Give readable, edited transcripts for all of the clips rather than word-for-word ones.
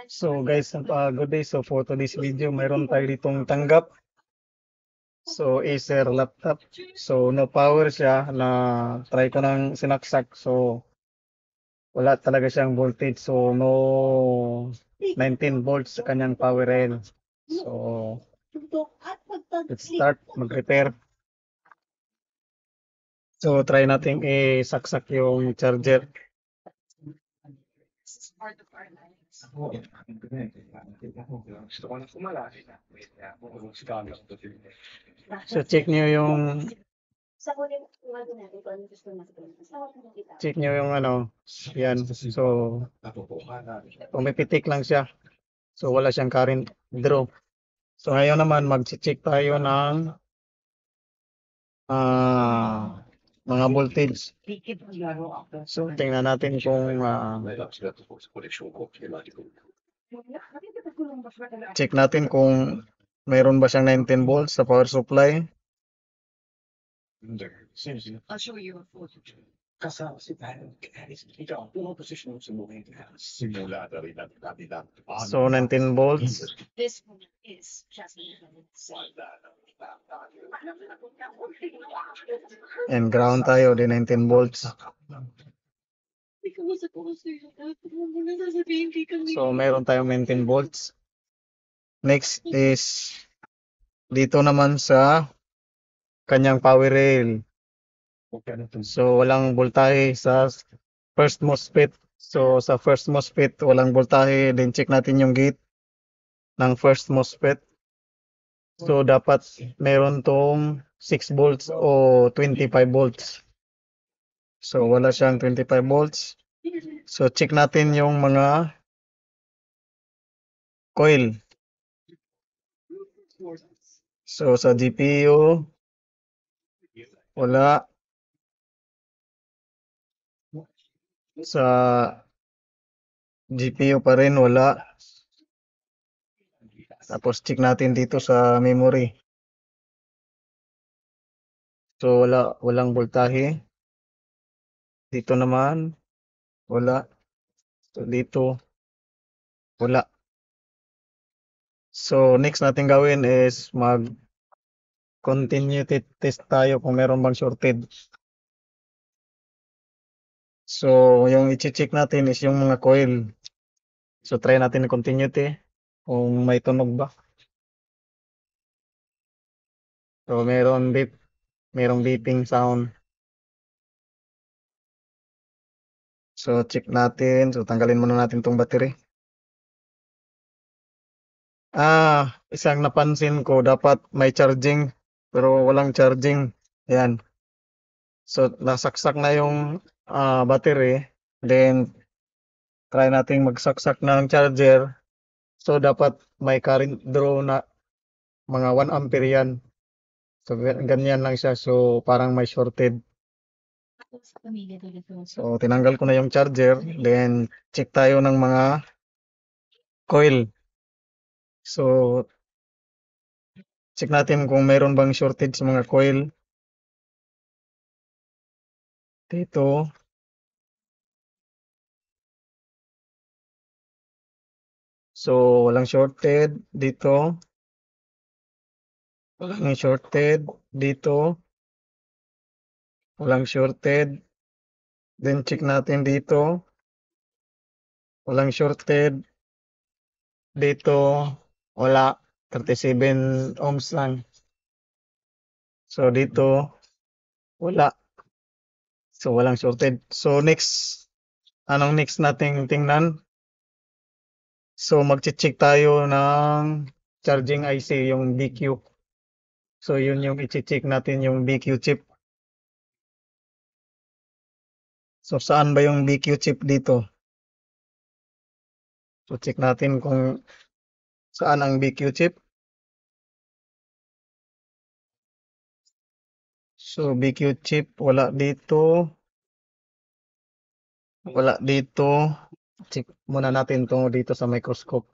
So guys, good day. So for today's video, mayroon tayo ditong tanggap. So Acer laptop. So no power siya na try ko nang sinaksak. So wala talaga siyang voltage. So no 19 volts sa kanyang power rail. So let's start mag-repair. So try natin isaksak yung charger. So check nyo yung ano, yan. So pumipitik lang siya. So wala siyang current draw. So ngayon naman mag-check tayo ng mga voltage. So tingnan natin kung check natin kung mayroon ba siyang 19 volts sa power supply. So 19 volts. And ground tayo din 19 volts. So meron tayong 19 volts. Next is dito naman sa kanyang power rail. So walang voltahe sa first MOSFET. So sa first MOSFET walang voltahe. Then check natin yung gate ng first MOSFET. So dapat meron tong 6 volts o 25 volts. So wala siyang 25 volts. So check natin yung mga coil. So sa GPU wala. Sa GPU pa rin wala. Tapos check natin dito sa memory. So walang voltahe. Dito naman wala. So dito wala. So next natin gawin is mag continuity test tayo kung meron bang shorted. So yung i-check natin is yung mga coil. So try natin yung continuity kung may tunog ba. So merong beeping sound. So check natin. So tanggalin muna natin tong battery. Isang napansin ko dapat may charging pero walang charging. Ayan. So nasaksak na yung battery. Then try nating magsaksak ng charger. So dapat may current draw na mga 1 ampere yan. So ganyan lang siya. So parang may shorted. So tinanggal ko na yung charger. Then check tayo ng mga coil. So check natin kung mayroon bang shortage sa mga coil. Dito. So walang shorted dito. Walang shorted dito. Walang shorted. Then check natin dito. Walang shorted dito. Wala. 37 ohms lang. So dito wala. So walang shorted. So anong next nating tingnan? So magche-check tayo ng charging IC, yung BQ. So yun yung i-check natin, yung BQ chip. So saan ba yung BQ chip dito? So check natin kung saan ang BQ chip. So BQ chip wala dito. Wala dito. Check muna natin to dito sa microscope.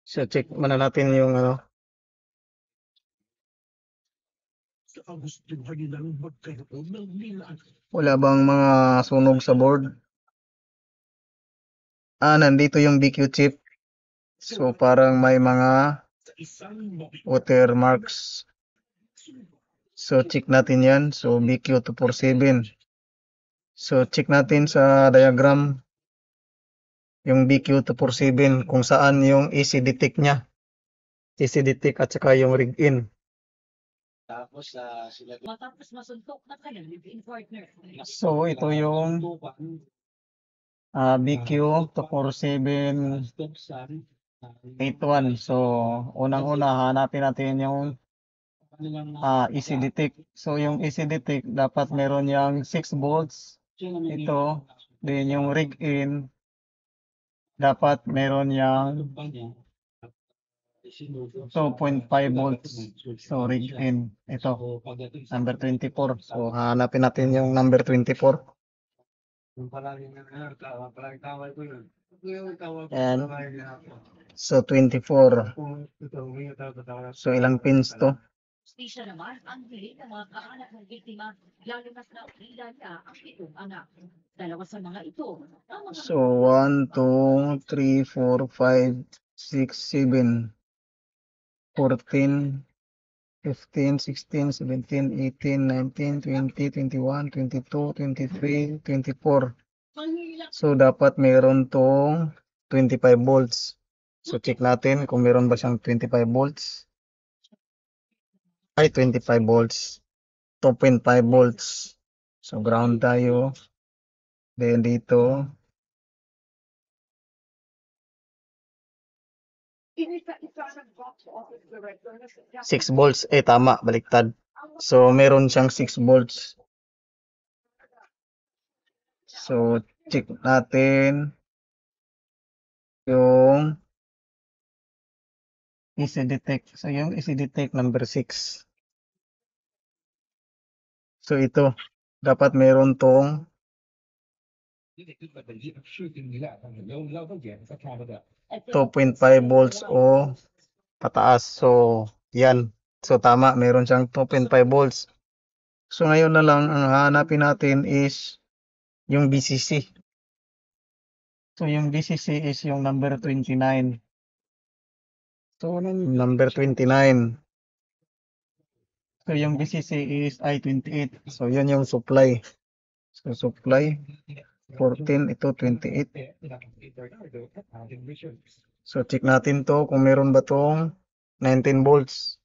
So check muna natin yung ano. Wala bang mga sunog sa board? Nandito yung BQ chip. So parang may mga watermarks. So check natin yan. So BQ247. So check natin sa diagram yung BQ247 kung saan yung AC detect niya. AC detect at saka yung rig in. So ito yung BQ24781. So unang-una hanapin natin yung AC detect. So yung AC detect dapat meron yang 6 volts. Ito, din yung rig in dapat meron yang 2.5 volts. So rig in ito number 24. So hanapin natin yung number 24. And so 24. So ilang pins to? Siya naman ang hiling ng mga kaanak ng biktima, lalo na sa ulila niya ang 7 anak. Dalawa sa mga ito, ang mga So 1, 2, 3, 4, 5, 6, 7, 14, 15, 16, 17, 18, 19, 20, 21, 22, 23, 24. panghihilak So dapat meron tong 25 volts. So check natin kung meron ba siyang 25 volts. Ay, 25 volts. 2.5 volts. So ground tayo. Then dito, 6 volts. Tama, baliktad. So meron siyang 6 volts. So check natin yung AC detect. So yung AC detect number 6. So ito, dapat meron tong 2.5 volts o pataas. So yan. So tama, meron siyang 2.5 volts. So ngayon na lang ang hahanapin natin is yung BCC. So yung BCC is yung number 29. So number 29. So yung BCC is I28. So yun yung supply. So supply 14, ito 28. So check natin to kung meron ba tong 19 volts.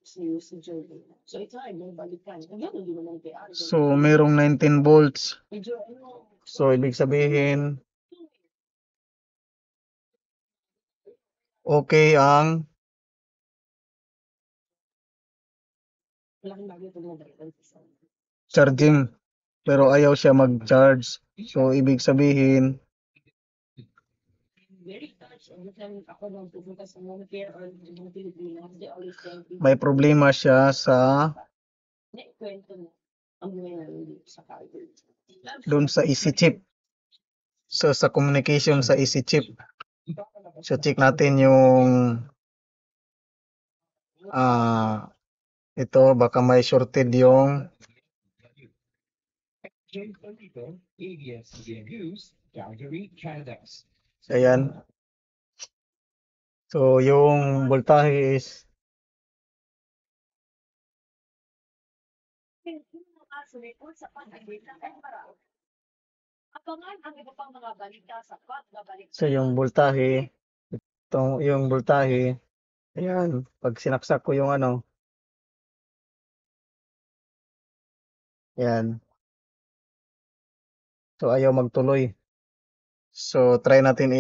si Joey. So ito ay may balikan. Ngayon, hindi naman kaya. So merong 19 volts. Medyo ano, So ibig sabihin okay ang malaking bagay ito mga balikan. charging pero ayaw siya mag-charge. So ibig sabihin Very touched. Every time ako nang pupunta sa mga care or mga Pilipinas, they always thank you. may problema siya sa Kwento mo ang buhay namin dito sa Calgary. doon sa EC chip. So sa communication sa EC chip. So check natin yung ito baka may shorted yung ayan. So yung voltahe is Sa pag-agit ng Emperor. Abangan ang iba pang mga balita sa pagbabalik. so yung voltahe yung voltahe ayan pag sinaksak ko yung ano ayan. So ayaw magtuloy. So try natin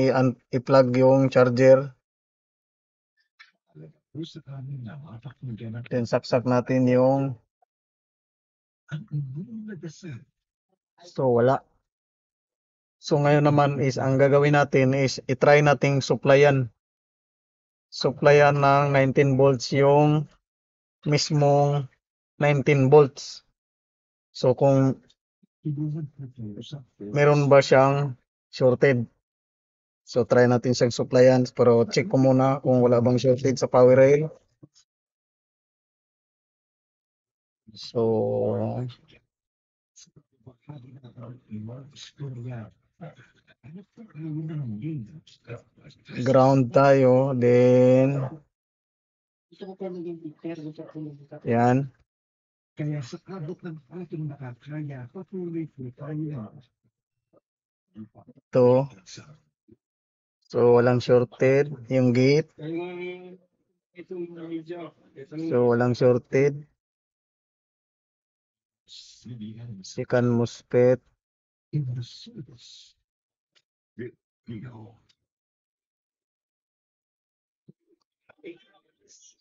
i-plug yung charger. Then saksak natin yung so wala. So ngayon naman is ang gagawin natin is i-try nating supplyan ng 19 volts yung mismong 19 volts. So kung meron ba siyang shorted. So try natin siyang supplyan pero check ko muna kung wala bang shorted sa power rail. So, ground tayo, then, yan, Kaya sa abot ng ating makakaya, patuloy po tayo. ito. So, walang shorted yung gate. So, walang shorted. Second MOSFET.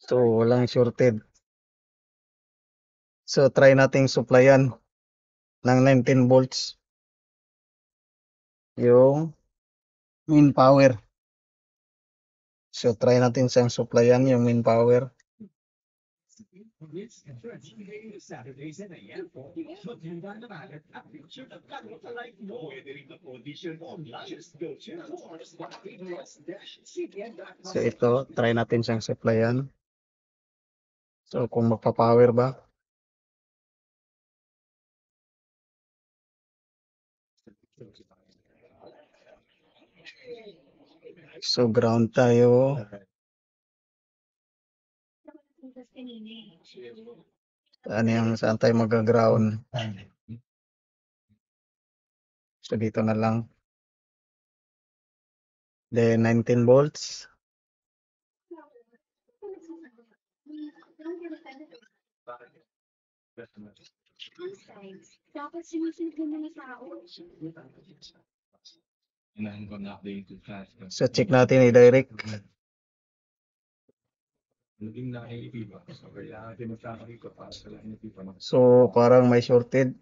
So, walang shorted. So, try nating supplyan ng 19 volts yung main power. So, try natin siyang supplyan yung main power. So, ito, try natin siyang supplyan. So, kung magpa-power ba. So, ground tayo. Ano yung saan tayo mag-ground? So, dito na lang. Then, 19 volts. Dapat sinisilip ng mga tao. So, check natin i-direct. So, parang may shorted.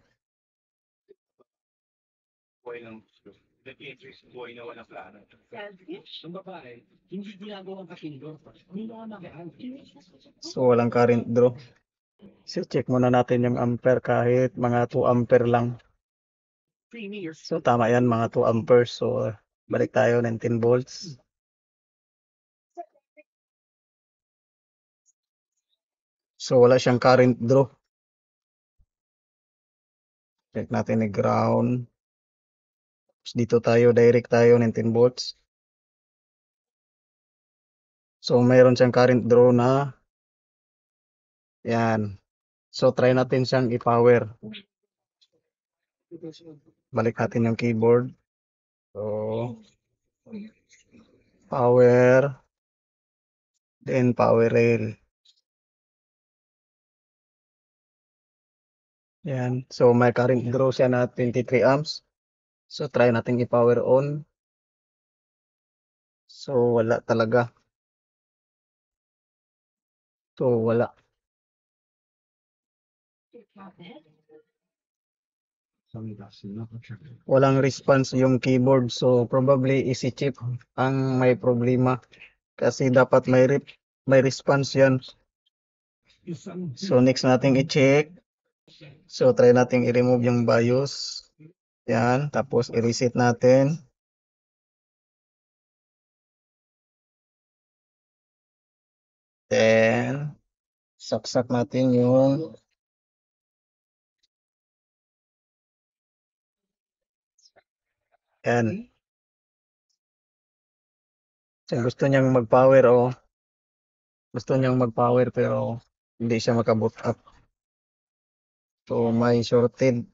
Hindi ginagawang katindor. Hindi mga magaan. So, walang current draw. So, check muna natin yung ampere kahit mga 2 ampere lang. So, tama yan, mga 2 amperes. So, balik tayo, 19 volts. So, wala siyang current draw. Check natin ni ground. Dito tayo, direct tayo, 19 volts. So, mayroon siyang current draw na yan. So, try natin siyang i-power. Balik natin yung keyboard. So, power. Then, power rail. Yan. So, may current draw siya na 23 amps. So, try natin i-power on. So, wala talaga. So, wala. Walang response yung keyboard. So, probably easy chip ang may problema. Kasi dapat may response yan. So, next natin i-check. So, try natin i-remove yung BIOS. Yan. Tapos, i-reset natin. Then, saksak natin yung yan. So, gusto niyang mag-power o gusto niyang mag-power pero hindi siya makaboot up. So, may shorted.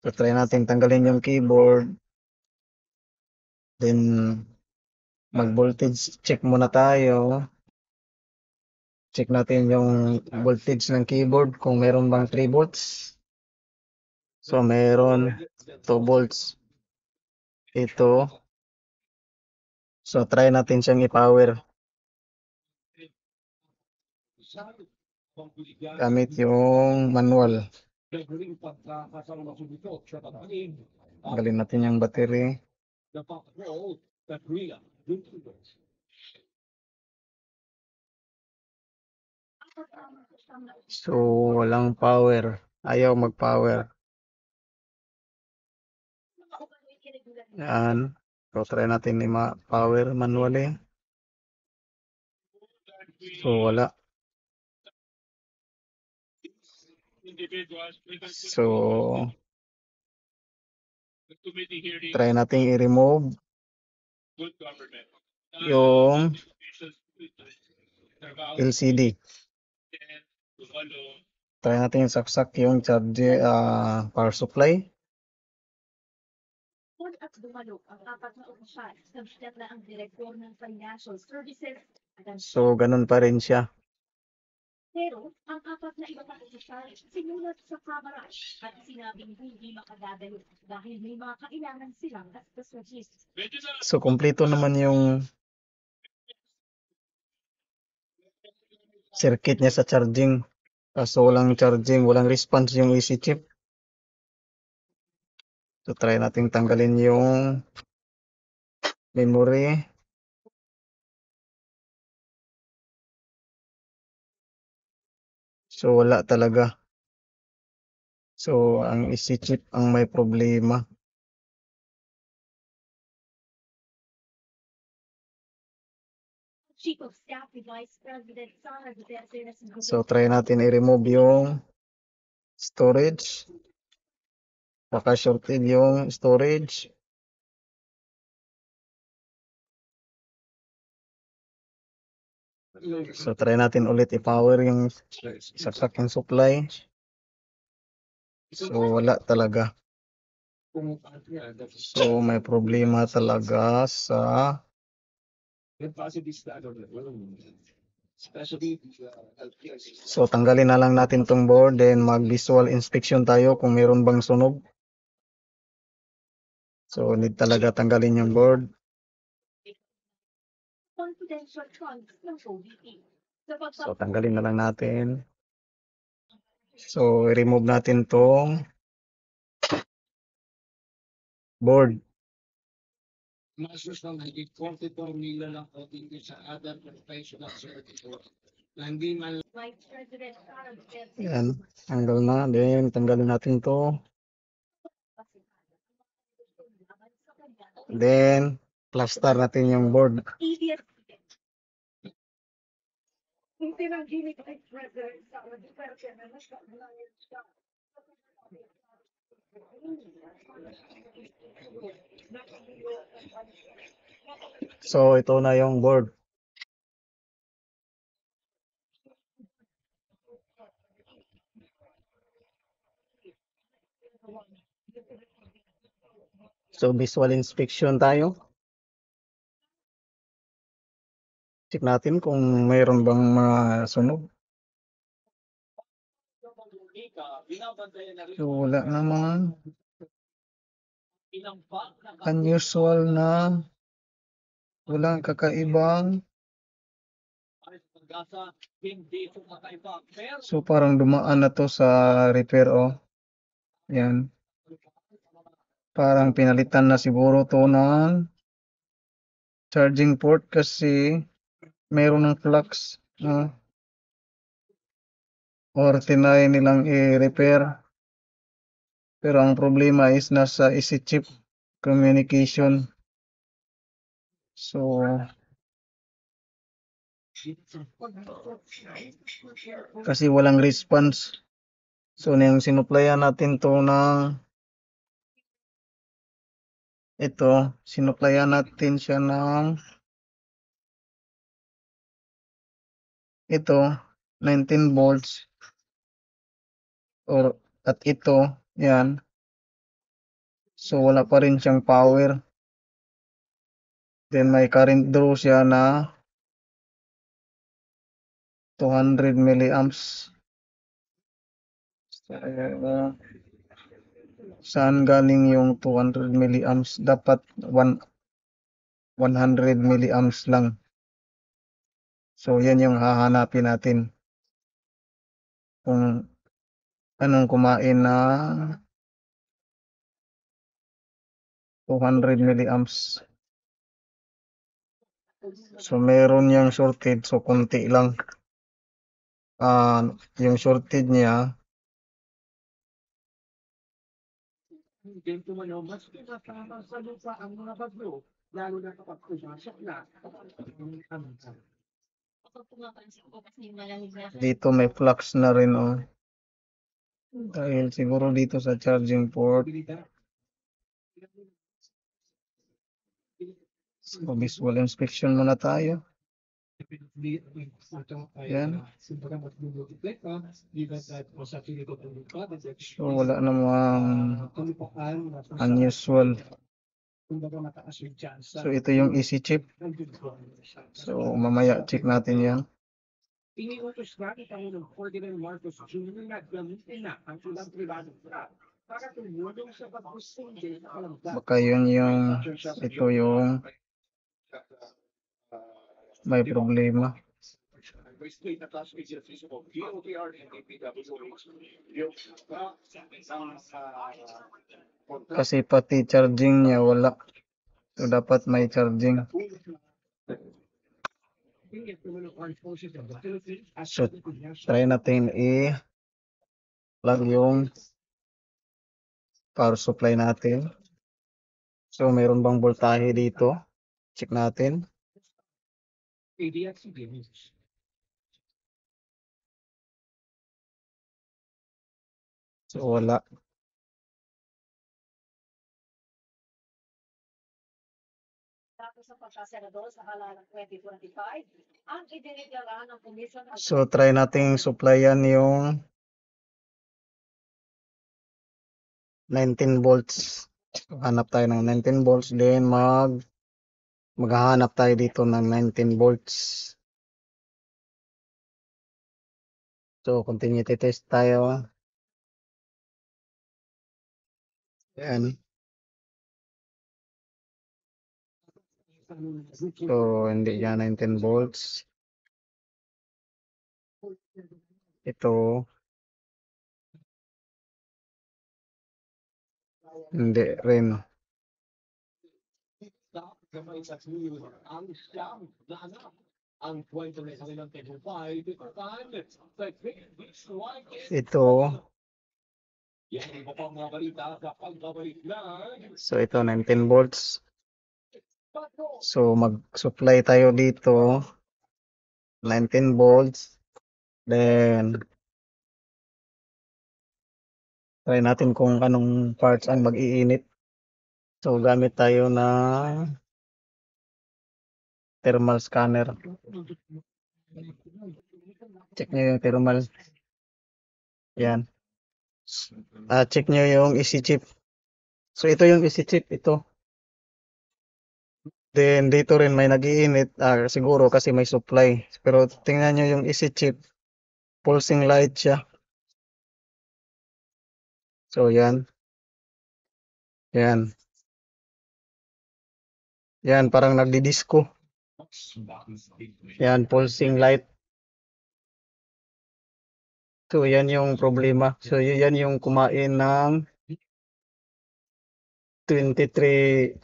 So, try natin tanggalin yung keyboard. Then, mag-voltage check muna tayo. Check natin yung voltage ng keyboard kung meron bang 3 volts. So, meron 2 volts. Ito. So, try natin siyang i-power. Gamit yung manual. Tanggalin natin yung battery. So, walang power. Ayaw mag-power. Yan. So, try natin i-power manually. So, wala. So, try natin i-remove yung LCD. Try natin saksak yung power supply. At dumalo ang 4 na opisyal sa bilang na ang direktor ng Financial Services. So, ganun pa rin siya. Pero ang 4 na iba pang opisyal sinulat sa kamera at sinabing hindi makadadalo dahil may mga kailangan silang gastusin. So, kumpleto naman yung circuit niya sa charging. Kaso walang charging, walang response yung EC chip. So, try natin tanggalin yung memory. So, wala talaga. So, ang EC chip ang may problema. Chief of Staff ni Vice President Sara Duterte na sinabi So, try natin i-remove yung storage. Baka shorted yung storage. So, try natin ulit i-power yung saksak yung supply. So, wala talaga. So, may problema talaga sa So, tanggalin na lang natin tong board, then mag-visual inspection tayo kung meron bang sunog. So, need talaga tanggalin yung board. confidential funds ng OVP. So, tanggalin na lang natin. So, remove natin tong board. Masus ng higit 44 million ang OTP sa other professional services na hindi man Vice President Sara Duterte. Yan, tanggal na. Then, tanggalin natin to. Then, plaster natin yung board. Hindi lang ginig Vice President Sara Duterte na nagkakalayan siya. So, ito na yung board. So, visual inspection tayo. Check natin kung mayroon bang mga sunog. So, wala naman. Unusual na. Walang kakaibang. So, parang dumaan na to sa repair, oh. Yan. Parang pinalitan na siguro to ng charging port kasi mayroon ng flux. Or tinry nilang i-repair. Pero ang problema is nasa EC chip communication. So, kasi walang response. So, nang sinuplayan natin to ng ito, sinuplayan natin siya ng ito, 19 volts. Or, at ito, yan. So, wala pa rin siyang power. Then, may current draw siya na 200 milliamps. Saan galing yung 200 milliamps? Dapat 100 milliamps lang. So, yan yung hahanapin natin. Kung anong kumain na 200 milliamps. So, meron yung shorted. So, konti lang. Yung shorted niya, Ganito man o mas pinatama sa lupa ang mga bagyo, lalo na kapag pumasok na. Kapag pumapansin ko kasi yung malamig na dito may flux na rin, oh. Dahil siguro dito sa charging port. So, visual inspection muna tayo. Yan. So, wala namang unusual. So, ito yung EC chip. So, mamaya check natin yan. Iniutos natin Pangulong Ferdinand Marcos Jr. na gamitin na ang ilang pribadong truck para tumulong sa pag-usindi sa kalamdaman. Baka yun yung, ito yung may problema. Kasi pati charging niya wala. So, dapat may charging. So, try natin plug yung power supply natin. So, mayroon bang voltahe dito? Check natin. So, wala. Tapos sa pagkasenador sa halalan 2025, ang idinidala ng Commission on So, try nating supplyan yung 19 volts. So, hanap tayo ng 19 volts. Then, maghahanap tayo dito ng 19 volts. So, continuity test tayo. Ayan. So, hindi yan 19 volts. Ito. Hindi rin. Ang kwento ng kanilang tagumpay, Ito. yan ang iba pang mga balita sa pagbabalik na So, ito 19 volts. So, mag-supply tayo dito. 19 volts. Then, try natin kung anong parts ang mag-iinit. So, gamit tayo ng thermal scanner. Check nyo yung thermal. Yan. Check nyo yung EC chip. So, ito yung EC chip. Ito. Then, dito rin may nag-iinit. Siguro kasi may supply. Pero, tingnan nyo yung EC chip. Pulsing light siya. So, yan. Yan. Yan, parang nagdi-disco. Yan, pulsing light. So, yan yung problema. So, yan yung kumain ng 23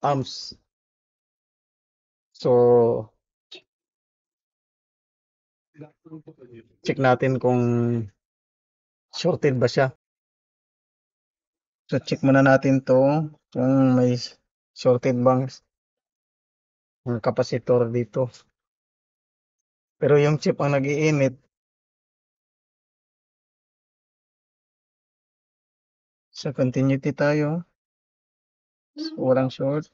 amps. So, check natin kung shorted ba siya. So, check muna natin to kung may shorted bang capacitor dito. Pero yung chip ang nag-iinit. Sa continuity tayo. So, walang short.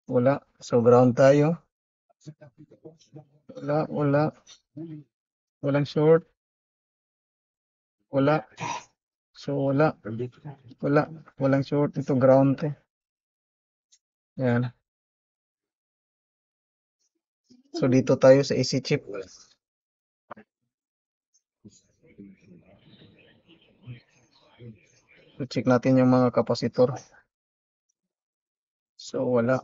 Wala. So, ground tayo. Wala. Walang short. Wala. So, wala. Walang short. Ito ground eh. Yan. So, dito tayo sa AC chip. So, check natin yung mga kapasitor. So, wala.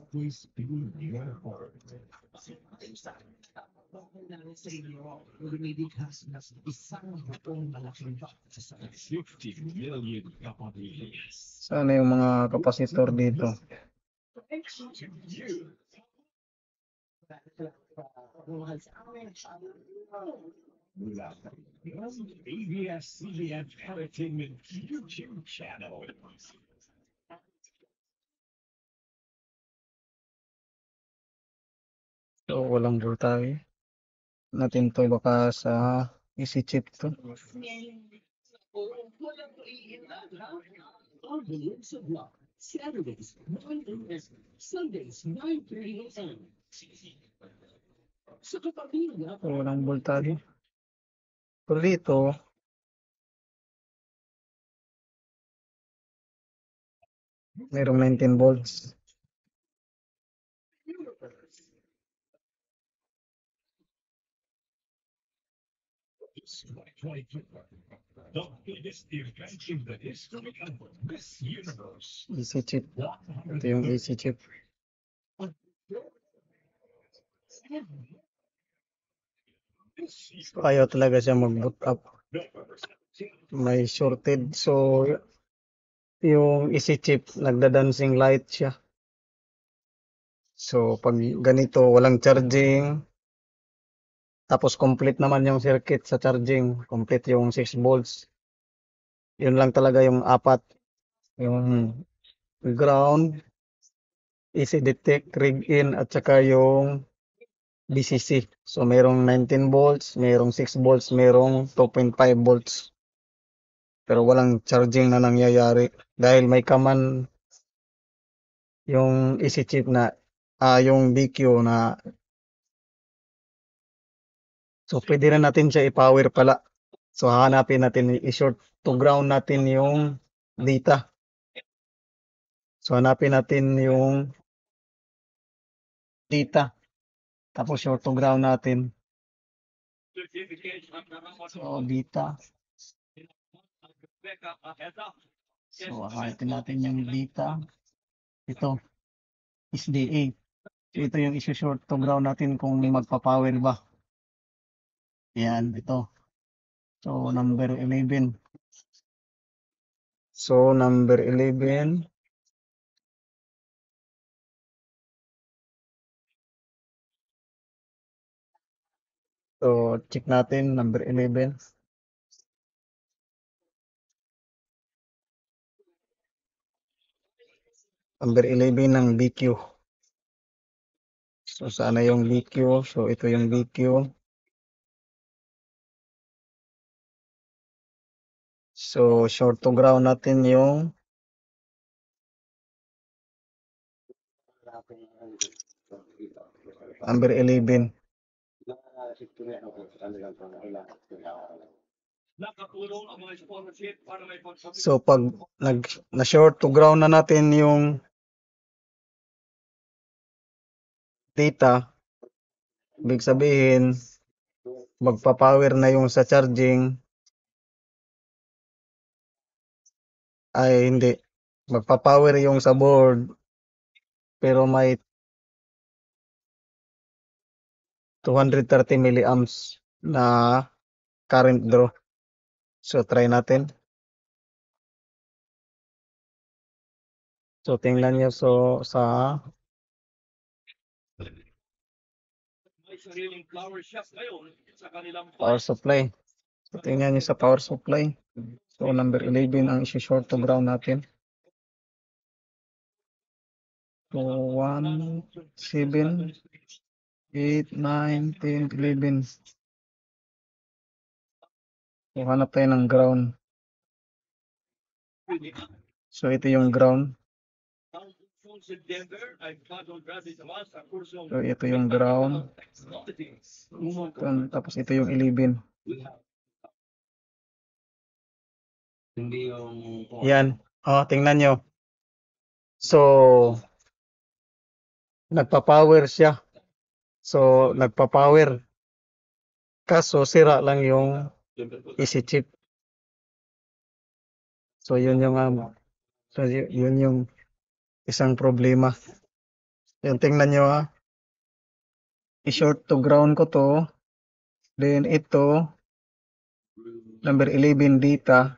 Sana yung mga kapasitor dito. ABS-CBN Entertainment YouTube channel. So, walang voltahe. Natin to baka sa Easy chip to. Walang iinlan, ha? Overload sa block. Saturdays, 9 a.m. Sundays, 9:30 a.m. Sa katabi nga, So, walang voltage. So, dito, merong 19 volts. It's 2022. The biggest event in the history of this universe. Easy chip. Ito yung easy chip. This is So, ayaw talaga siya mag-boot up. November 17th. May shorted. So, yung easy chip, nagda-dancing light siya. So, pag ganito, walang charging. Tapos, complete naman yung circuit sa charging. Complete yung 6 volts. Yun lang talaga yung apat. Yung ground, easy detect, rig in, at saka yung BCC. So, merong 19 volts, merong 6 volts, merong 2.5 volts. Pero walang charging na nangyayari. Dahil may kaman yung easy chip na, yung BQ na, so pwede rin natin siya i-power pala. So, hahanapin natin, i-short to ground natin yung data. So, hanapin natin yung data. Tapos, short to ground natin. So, data. So, hanapin natin yung data. Ito, SDA. So, ito yung isi-short to ground natin kung magpa-power ba. Yan, ito. So, number 11. So, number 11. So, check natin, number 11. Number 11 ng BQ. So, sana yung BQ. So, ito yung BQ. So, short to ground natin yung number 11. Nakatulong ang mga sponsorship para may So, pag na-short to ground na natin yung data, ibig sabihin, magpa-power na yung sa charging, ay hindi. Magpa-power yung sa board, pero may 230 milliamps na current draw. So, try natin. So, tingnan nyo. So, sa may sariling flower shop ngayon sa kanilang power supply. So, tingnan nyo sa power supply. So, number 11 ang isi-short to ground natin. So, 1, 7, 8, 9, 10, 11. So, hanap tayo ng ground. So, ito yung ground. So, ito yung ground. Tapos, ito yung 11. Yan. Tingnan nyo. So, nagpa-power siya. So, nagpa-power. Kaso, sira lang yung easy chip. So, yun yung yun yung isang problema. Yan, tingnan nyo I-short to ground ko to. Then, ito, number 11 data.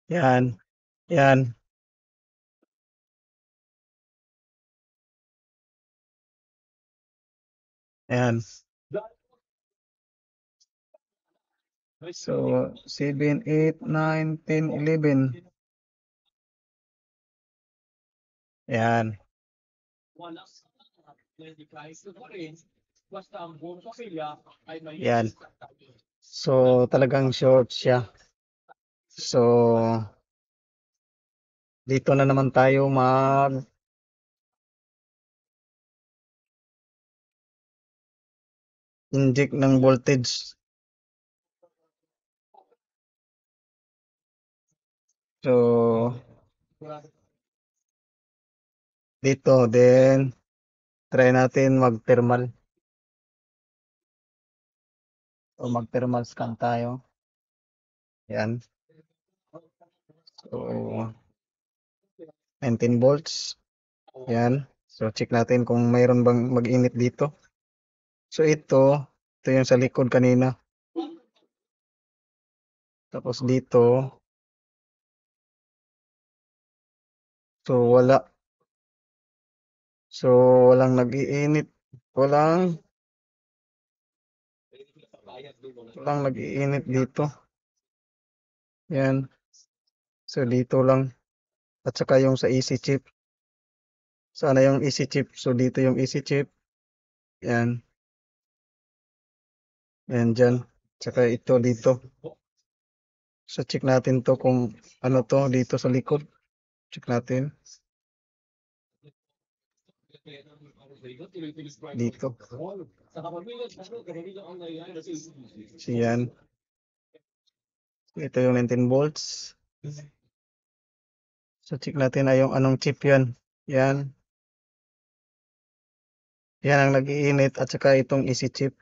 Yan. Yan. Yan. So, 7, 8, 9, 10, 11. Yan. basta ang buong pamilya ay may Yan. So, talagang short siya. So, dito na naman tayo mag-inject ng voltage. So, dito, then, try natin mag-thermal. O mag-thermal scan tayo. Yan. So, 19 volts. Yan. So, check natin kung mayroon bang mag-init dito. So, ito yung sa likod kanina. Tapos dito, so wala. So, walang nag-iinit. Walang nag-iinit dito. Yan. So, dito lang. At saka yung sa EC chip. Sana yung EC chip. So, dito yung EC chip. Yan. Yan dyan. Tsaka ito dito. So, check natin to kung ano to dito sa likod. Check natin. Dito. So, yan. Ito yung 19 volts. So, check natin ay yung anong chip yan. Yan. Yan ang nag-iinit at saka itong EC chip.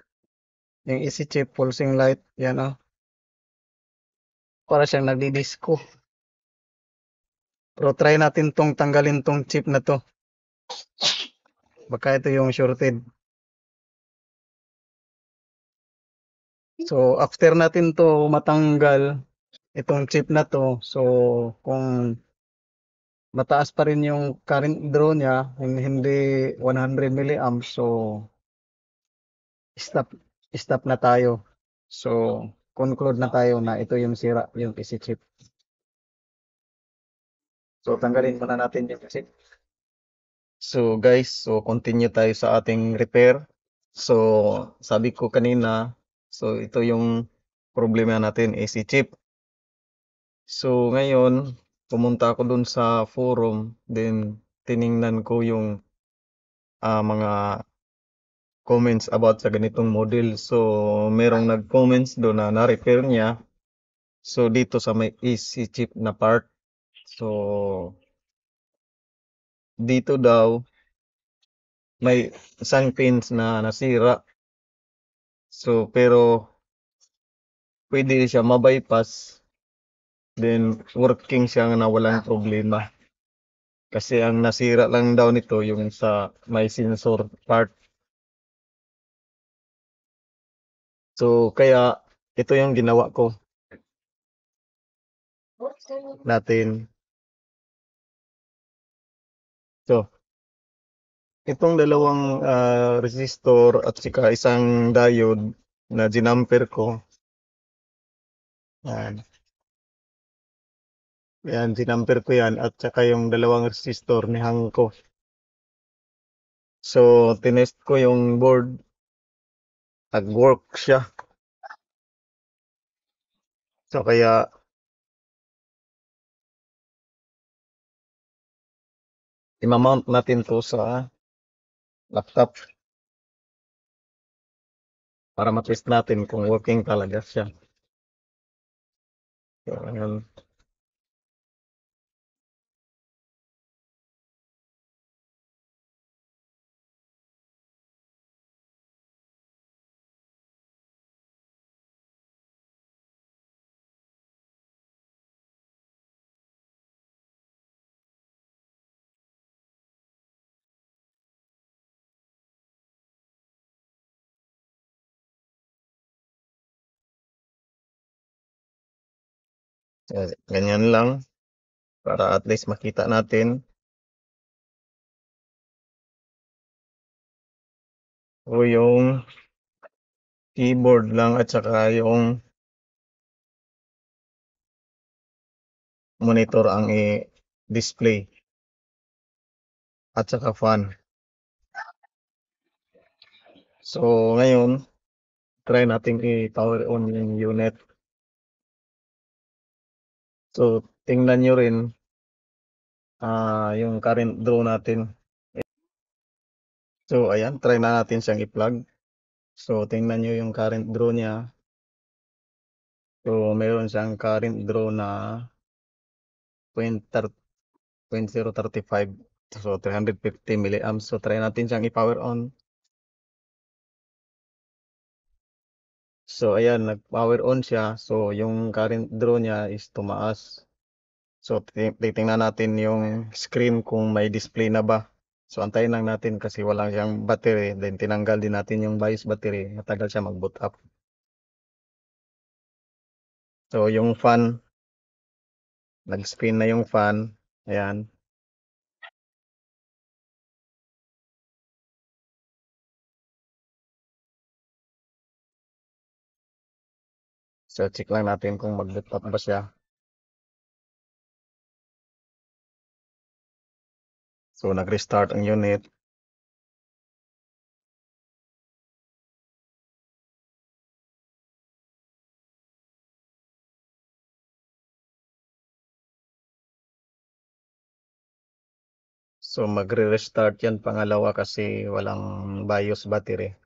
Yung EC chip, pulsing light. Yan oh. Para siyang nagdi-disco. Pero try natin tong tanggalin tong chip na to. Baka ito yung shorted. So, after natin to matanggal itong chip na to, so kung mataas pa rin yung current draw niya, hindi 100 milliamps, so stop na tayo. So, conclude na tayo na ito yung sira, yung PC chip. So, tanggalin muna natin yung chip. So, guys, so continue tayo sa ating repair. So, sabi ko kanina, so ito yung problema natin, AC chip. So, ngayon, pumunta ako dun sa forum, then tiningnan ko yung mga comments about sa ganitong model. So, merong nag-comments doon na na-repair niya. So, dito sa may AC chip na part. So, dito daw, may isang pins na nasira. So, pero pwede siya ma-bypass. Then, working siya na walang problema. Kasi ang nasira lang daw nito yung sa may sensor part. So, kaya ito yung ginawa ko natin. So, itong dalawang resistor at saka isang diode na ginamper ko. Yan. Yan, ginamper ko yan at saka yung dalawang resistor ni hang ko. So, tinest ko yung board. Nag-work siya. So, kaya imamount natin to sa laptop para matest natin kung working talaga siya. So, ayan. Ganyan lang para at least makita natin. O yung keyboard lang at saka yung monitor ang i-display at saka fan. So, ngayon, try natin i-power on yung unit. So, tingnan nyo rin yung current draw natin. So, ayan, try na natin siyang i-plug. So, tingnan nyo yung current draw niya. So, meron siyang current draw na 0.035. So, 350 milliamps. So, try natin siyang i-power on. So, ayan, nag-power on siya. So, yung current draw niya is tumaas. So, titingnan natin yung screen kung may display na ba. So, antayin lang natin kasi wala siyang battery. Then, tinanggal din natin yung bias battery. Matagal siya mag-boot up. So, yung fan, nag-spin na yung fan. Ayan. So, check lang natin kung mag-boot up ba siya. So, nag-restart ang unit. So, magre-restart yan pangalawa kasi walang BIOS battery.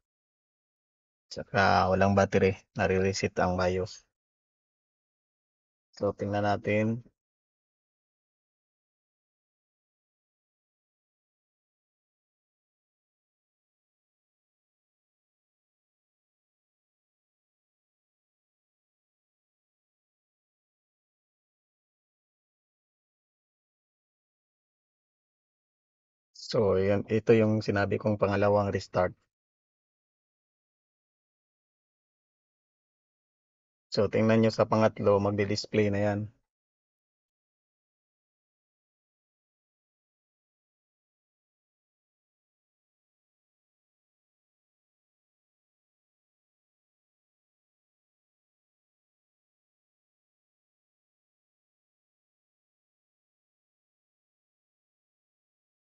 Saka walang battery. Nare-reset ang BIOS. So, tingnan natin. So, yan, ito yung sinabi kong pangalawang restart. So, tingnan nyo sa pangatlo, magdi-display na yan.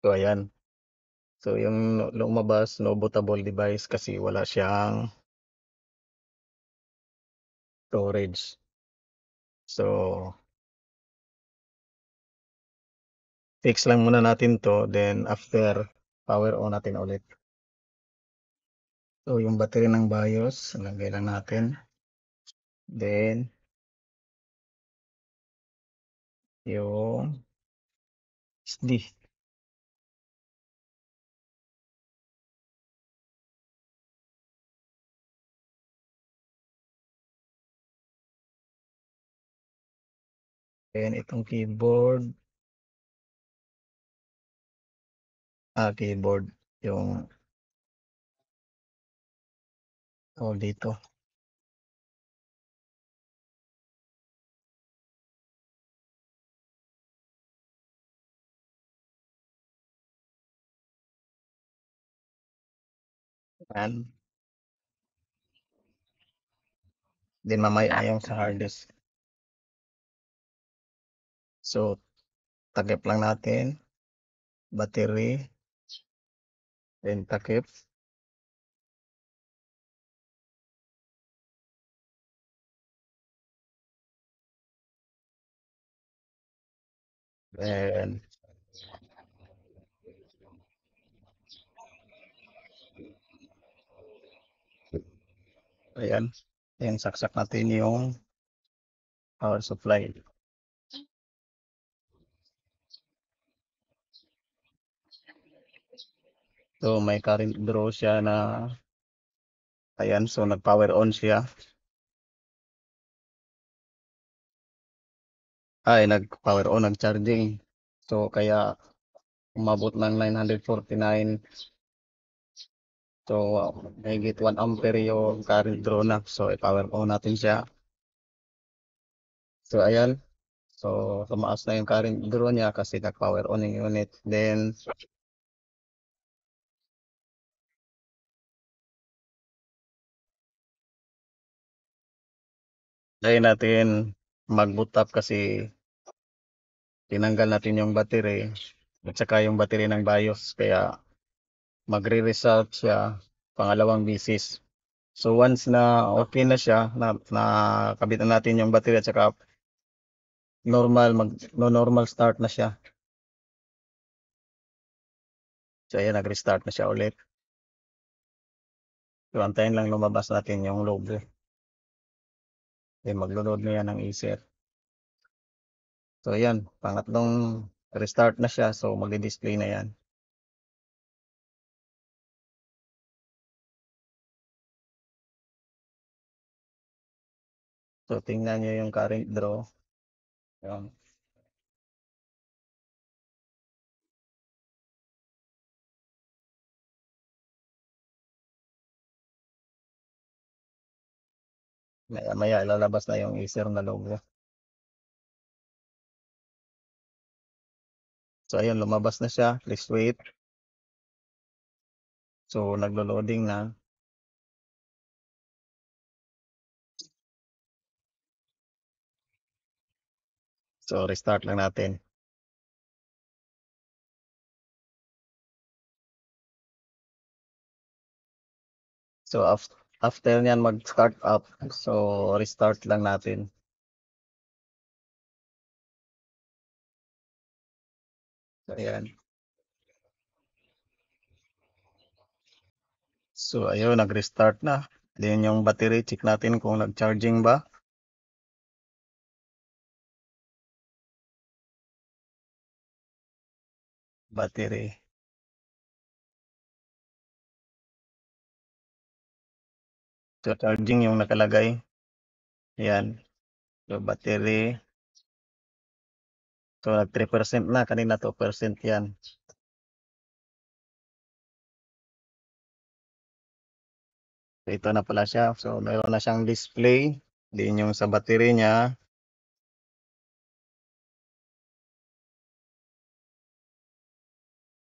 So, ayan. So, yung lumabas, no bootable device kasi wala siyang storage. So, fix lang muna natin to. Then, after, power on natin ulit. So, yung battery ng BIOS, lagay lang natin. Then, yung SD. Then, itong keyboard. Keyboard. Yung, dito. Yan. Then, mamaya yung sa hard disk. So, takip lang natin. Battery. Then, takip. Then, ayan. Ayan, saksak natin yung power supply. So, may current draw siya na, ayan, so nag-power on siya. Ay, nag-power on, nag-charging. So, kaya umabot ng 949. So, higit 1 ampere yung current draw na. So, i-power on natin siya. So, ayan. So, tumaas na yung current draw niya kasi nag-power on yung unit. Then, try natin mag-boot up kasi tinanggal natin yung battery at saka yung battery ng BIOS. Kaya, magre-reset siya pangalawang bisis. So once na okay na siya, nakabit na natin yung battery at saka normal start na siya. So ayan, nag-restart na siya ulit. So antayin lang lumabas natin yung logo. Then maglo-load na yan ng Acer. So ayan, pangatlong restart na siya. So magdi-display na yan. So tingnan nyo yung current draw. Ayan. Maya ilalabas na yung Acer na logo. So ayun, lumabas na siya. Please wait. So naglo-loading na. So restart lang natin. So after nyan mag-start up, so restart lang natin. So ayan. So ayun, nag-restart na. Then yung battery, check natin kung nag-charging ba. Battery. So charging yung nakalagay. Ayan. So battery. So nag 3% na. Kanina 2% yan. So ito na pala siya. So mayroon na siyang display. Then yung sa battery niya,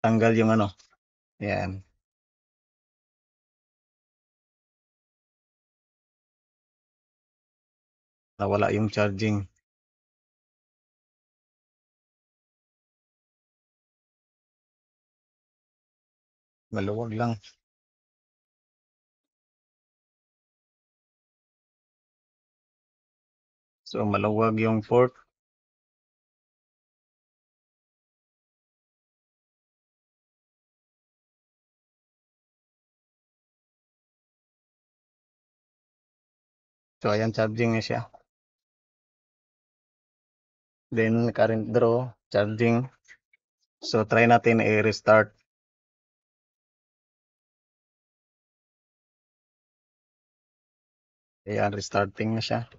tanggal yung ano. Ayan. Nawala yung charging. Maluwag lang. So maluwag yung port. So ayan, charging na siya. Then current draw, charging. So try natin i-restart. Ayan, restarting na siya.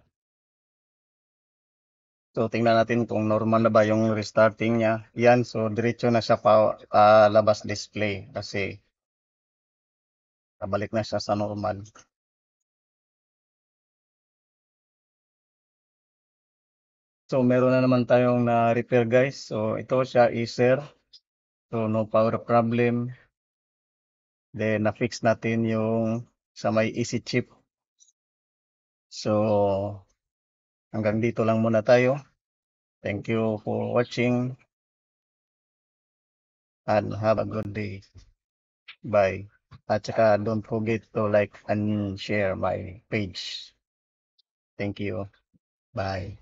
So tingnan natin kung normal na ba yung restarting niya. Yan, so diretso na siya pa labas display kasi kabalik na siya sa normal. So meron na naman tayong na repair guys. So ito siya Acer. So no power problem. Then na-fix natin yung sa may easy chip. So hanggang dito lang muna tayo. Thank you for watching and have a good day. Bye. At saka don't forget to like and share my page. Thank you. Bye.